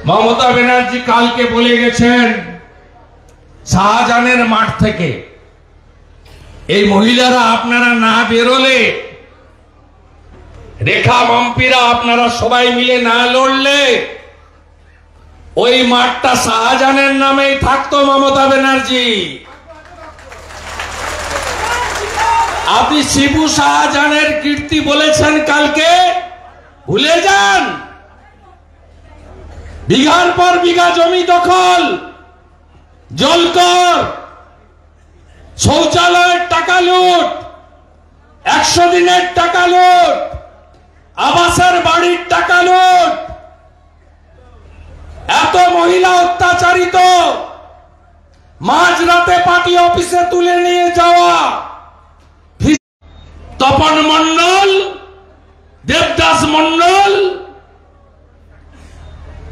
মমতা ব্যানার্জি কালকে বলে গেছেন শাহজাহানের মাঠ থেকে এই মহিলারা আপনারা না বেরোলে, রেখা মাম্পিরা আপনারা সবাই মিলে না লড়লে ওই মাঠটা শাহজাহানের নামেই থাকতো। মমতা ব্যানার্জি, আপনি শিবু শাহজাহানের কীর্তি বলেছেন কালকে, ভুলে যান। বিঘার পর বিঘা জমি দখল, জলকর, শৌচালয়ের টাকা লুট, 100 দিনের টাকা লুট, আবাসের বাড়ির টাকা লুট, এত মহিলা অত্যাচারিত, মাঝরাতে পার্টি অফিসে তুলে নিয়ে যাওয়া, তপন মন্ডল, দেবদাস মন্ডল,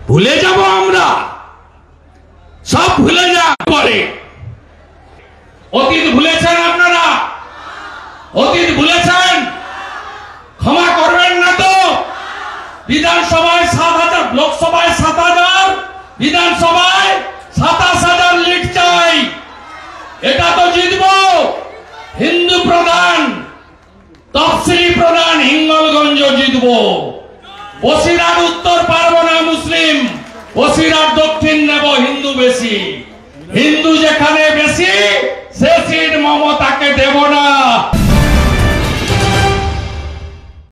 ভুলে যাব আমরা, সব ভুলে যা পরে। অতীত ভুলেছেন আপনারা? অতীত ভুলেছেন? ক্ষমা করবেন না তো? বিধানসভায় 7,000, লোকসভায় 7,000, বিধানসভায় 27,000 লিড চাই। এটা তো জিতবো। হিন্দু প্রধান, তফসিলি প্রধান হিঙ্গলগঞ্জ জিতবো। বসিরহাট উত্তর পারবো না মুসলিম, বসিরহাট দক্ষিণ নেব, হিন্দু বেশি। হিন্দু যেখানে বেশি সে সিট মমতাকে দেব না।